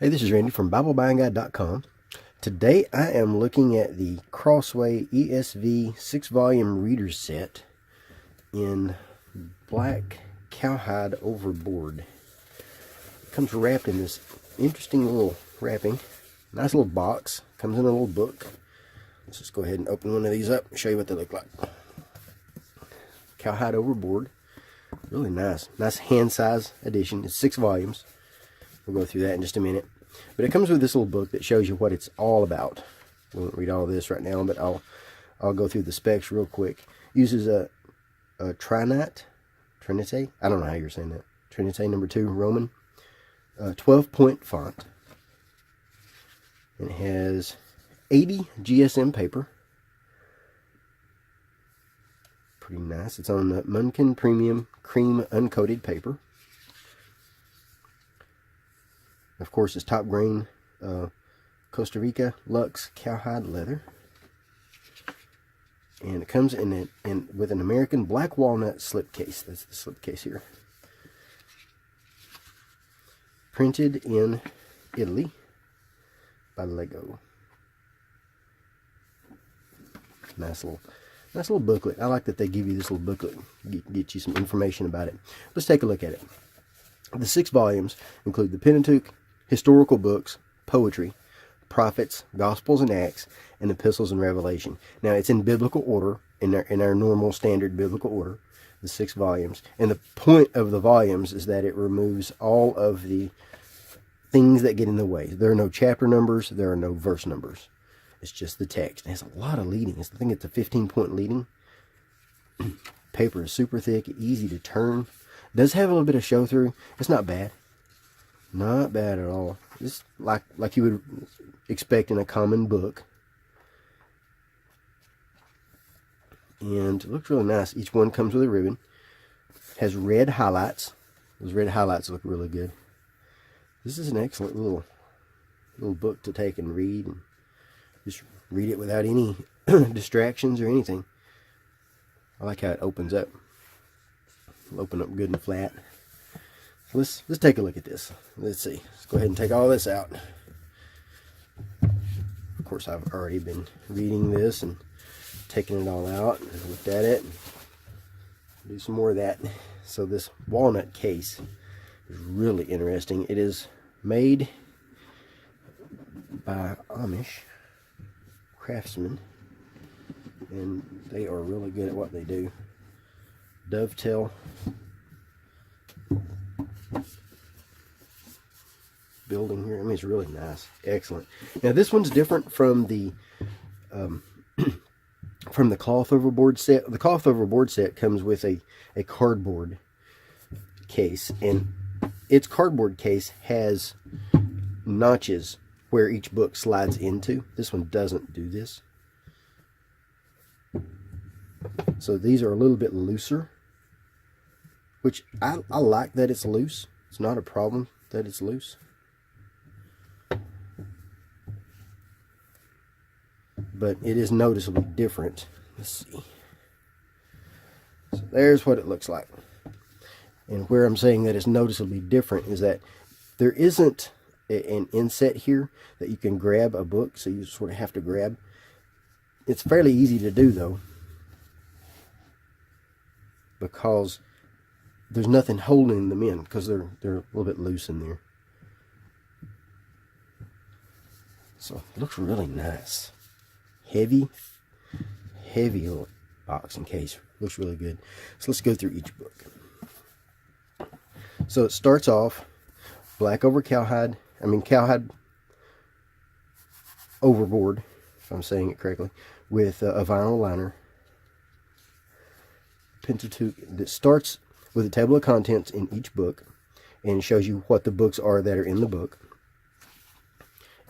Hey, this is Randy from BibleBuyingGuide.com. Today I am looking at the Crossway ESV 6-volume reader set in black cowhide overboard. It comes wrapped in this interesting little wrapping. Nice little box. Comes in a little book. Let's just go ahead and open one of these up and show you what they look like. Cowhide overboard. Really nice. Nice hand size edition. It's 6 volumes. We'll go through that in just a minute. But it comes with this little book that shows you what it's all about. We won't read all this right now, but I'll go through the specs real quick. Uses a Trinite. I don't know how you're saying that. Trinite number 2 Roman. 12-point font. And it has 80 GSM paper. Pretty nice. It's on the Munkin Premium Cream Uncoated paper. Of course, it's top grain Costa Rica Lux cowhide leather, and it comes in with an American black walnut slipcase. That's the slipcase here. Printed in Italy by Lego. Nice little booklet. I like that they give you this little booklet, get you some information about it. Let's take a look at it. The 6 volumes include the Pentateuch, historical books, poetry, prophets, gospels and acts, and epistles and revelation. Now it's in biblical order, in our normal standard biblical order, the 6 volumes. And the point of the volumes is that it removes all of the things that get in the way. There are no chapter numbers, there are no verse numbers. It's just the text. It has a lot of leading. I think it's a 15-point leading. Paper is super thick, easy to turn. It does have a little bit of show through. It's not bad. Not bad at all. It's like you would expect in a common book. And it looks really nice. Each one comes with a ribbon. Has red highlights. Those red highlights look really good. This is an excellent little book to take and read. And just read it without any distractions or anything. I like how it opens up. It'll open up good and flat. Let's take a look at this. Let's see. Let's go ahead and take all this out. Of course, I've already been reading this and taking it all out and looked at it. Do some more of that. So this walnut case is really interesting. It is made by Amish craftsmen, and they are really good at what they do. Dovetail building here. I mean, it's really nice. Excellent. Now this one's different from the cloth overboard set. The cloth overboard set comes with a cardboard case, and its cardboard case has notches where each book slides into. This one doesn't do this. So these are a little bit looser, which I like that it's loose. It's not a problem that it's loose. But it is noticeably different. Let's see. So there's what it looks like. And where I'm saying that it's noticeably different is that there isn't an inset here that you can grab a book, so you sort of have to grab. It's fairly easy to do though, because there's nothing holding them in, because they're a little bit loose in there. So it looks really nice. Heavy little box and case. Looks really good. So let's go through each book. So it starts off black over cowhide overboard, if I'm saying it correctly, with a vinyl liner. Pentateuch that starts with a table of contents in each book and shows you what the books are that are in the book.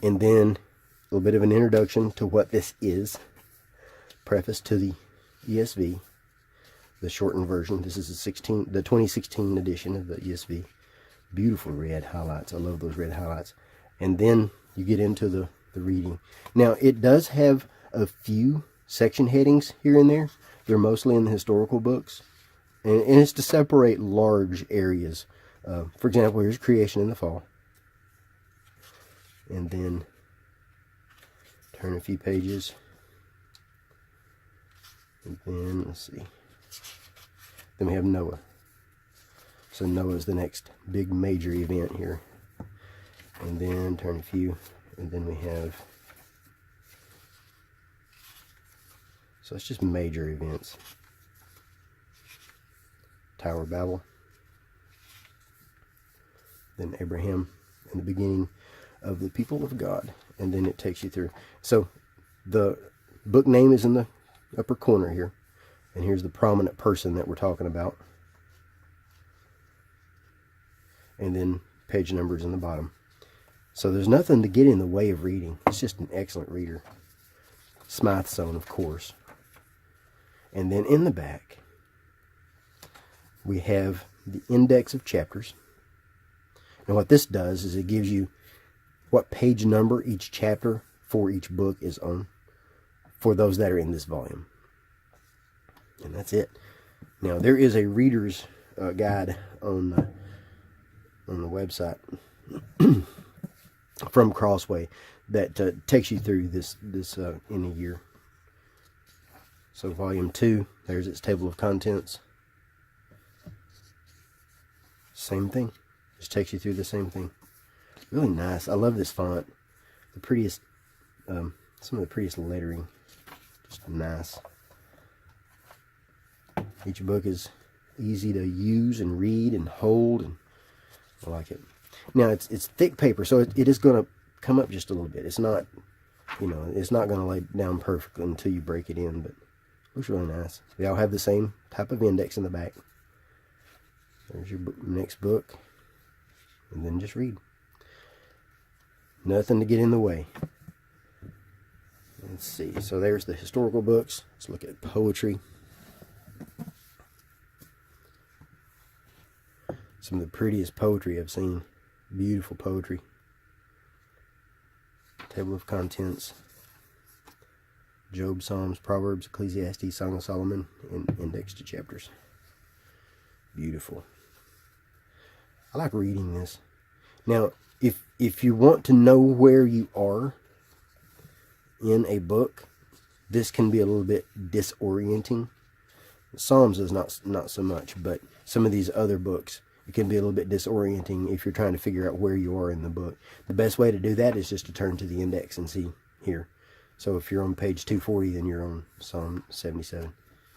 And then a little bit of an introduction to what this is. Preface to the ESV, the shortened version. This is the 2016 edition of the ESV. Beautiful red highlights. I love those red highlights. And then you get into the reading. Now, it does have a few section headings here and there. They're mostly in the historical books. And it's to separate large areas. For example, here's creation in the fall. and then turn a few pages, and then let's see, then we have Noah. So Noah is the next big major event here, and then turn a few, and then we have, so it's just major events. Tower of Babel, then Abraham, and the beginning of the people of God, and then it takes you through. So the book name is in the upper corner here, and here's the prominent person that we're talking about, and then page numbers in the bottom. So there's nothing to get in the way of reading. It's just an excellent reader. Smythsone, of course. And then in the back we have the index of chapters. And what this does is it gives you what page number each chapter for each book is on, for those that are in this volume. And that's it. Now there is a reader's guide on the website from Crossway that takes you through this in a year. So volume 2, there's its table of contents. Same thing. Just takes you through the same thing. Really nice. I love this font. The prettiest, some of the prettiest lettering. Just nice. Each book is easy to use and read and hold, and I like it. Now it's thick paper, so it is going to come up just a little bit. It's not, it's not going to lay down perfectly until you break it in, but it looks really nice. They all have the same type of index in the back. There's your next book, and then just read. Nothing to get in the way. Let's see. So there's the historical books. Let's look at poetry. Some of the prettiest poetry I've seen. Beautiful poetry. Table of contents. Job, Psalms, Proverbs, Ecclesiastes, Song of Solomon, and index to chapters. Beautiful. I like reading this. Now, if you want to know where you are in a book, this can be a little bit disorienting. Psalms is not so much, but some of these other books, it can be a little bit disorienting if you're trying to figure out where you are in the book. The best way to do that is just to turn to the index and see here. So if you're on page 240, then you're on Psalm 77.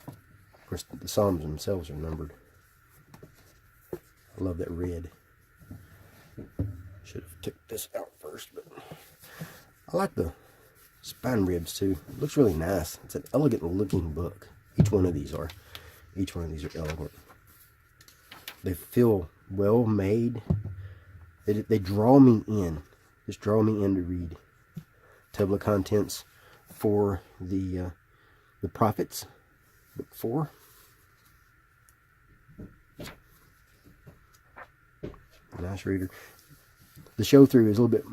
Of course, the Psalms themselves are numbered. I love that red. Should have took this out first, but I like the spine ribs too. It looks really nice. It's an elegant looking book. Each one of these are elegant. They feel well made. They draw me in. Just draw me in to read. Table of contents for the prophets, book 4. Nice reader. The show through is a little bit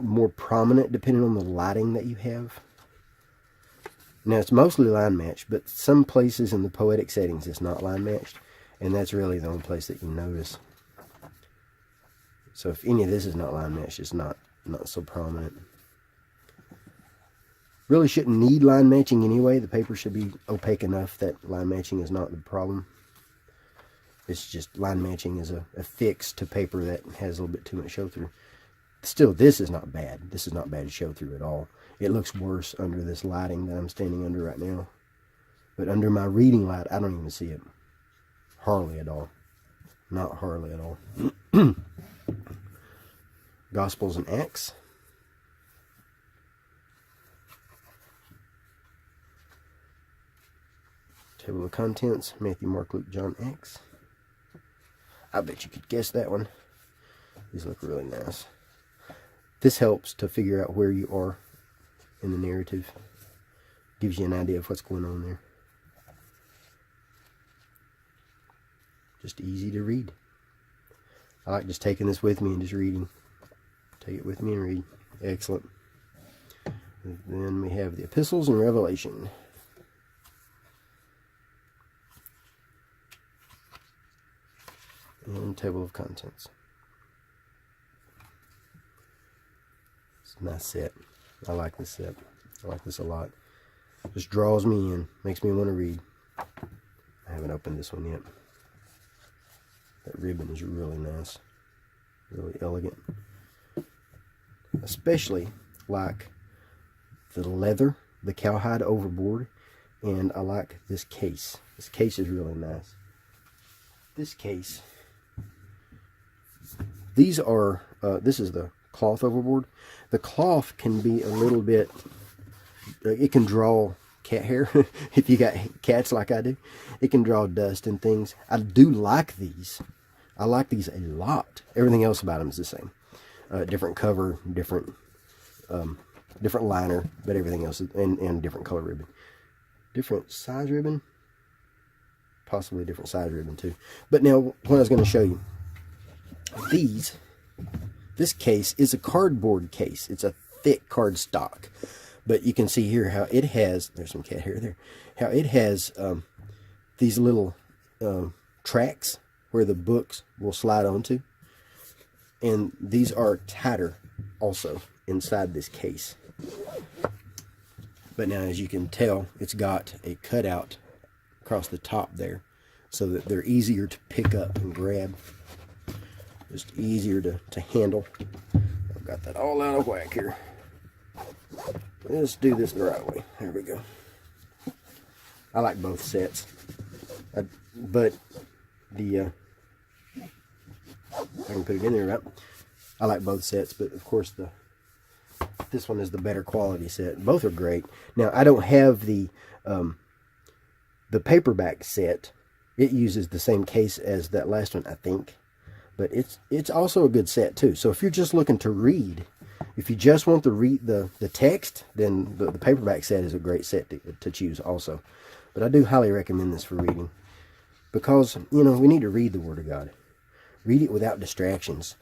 more prominent depending on the lighting that you have. Now it's mostly line matched, but some places in the poetic settings it's not line matched, and that's really the only place that you notice. So if any of this is not line matched, it's not so prominent. Really shouldn't need line matching anyway. The paper should be opaque enough that line matching is not the problem. It's just line matching is a fix to paper that has a little bit too much show through. Still, this is not bad. This is not bad to show through at all. It looks worse under this lighting that I'm standing under right now. But under my reading light, I don't even see it. Hardly at all. Not hardly at all. Gospels and Acts. Table of contents, Matthew, Mark, Luke, John, Acts. I bet you could guess that one. These look really nice. This helps to figure out where you are in the narrative. Gives you an idea of what's going on there. Just easy to read. I like just taking this with me and just reading. Take it with me and read. Excellent. And then we have the epistles and Revelation. And table of contents. It's a nice set. I like this set. I like this a lot. Just draws me in, makes me want to read. I haven't opened this one yet. That ribbon is really nice, really elegant. Especially like the leather, the cowhide overboard, and I like this case. This case is really nice. This case, these are, this is the cloth overboard. The cloth can be a little bit, it can draw cat hair. If you got cats like I do, it can draw dust and things. I do like these. I like these a lot. Everything else about them is the same. Different cover, different liner, but everything else is, and different color ribbon. Different size ribbon. Possibly different size ribbon too. But now, what I was going to show you, this case is a cardboard case. It's a thick cardstock. But you can see here how it has, there's some cat hair there, how it has these little tracks where the books will slide onto. And these are tighter also inside this case. But now, as you can tell, it's got a cutout across the top there so that they're easier to pick up and grab. Just easier to handle. I've got that all out of whack here. Let's do this the right way. There we go. I like both sets. But the I can put it in there, right? I like both sets, but of course this one is the better quality set. Both are great. Now, I don't have the paperback set. It uses the same case as that last one, I think. But it's also a good set too. So if you're just looking to read, if you just want to read the text, then the paperback set is a great set to choose also. But I do highly recommend this for reading. Because, you know, we need to read the Word of God. Read it without distractions.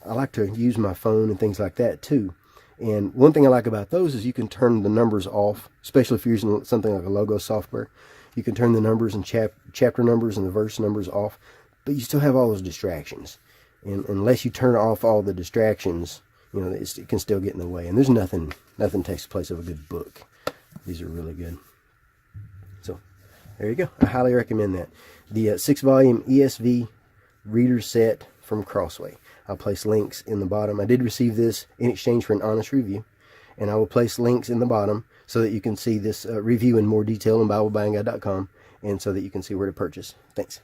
I like to use my phone and things like that too. And one thing I like about those is you can turn the numbers off, especially if you're using something like a logo software. You can turn the numbers and chapter numbers and the verse numbers off, but you still have all those distractions. And unless you turn off all the distractions, you know, it can still get in the way. And there's nothing takes the place of a good book. These are really good. So there you go. I highly recommend that. The 6-volume ESV reader set from Crossway. I'll place links in the bottom. I did receive this in exchange for an honest review, and I will place links in the bottom so that you can see this review in more detail on BibleBuyingGuide.com, and so that you can see where to purchase. Thanks.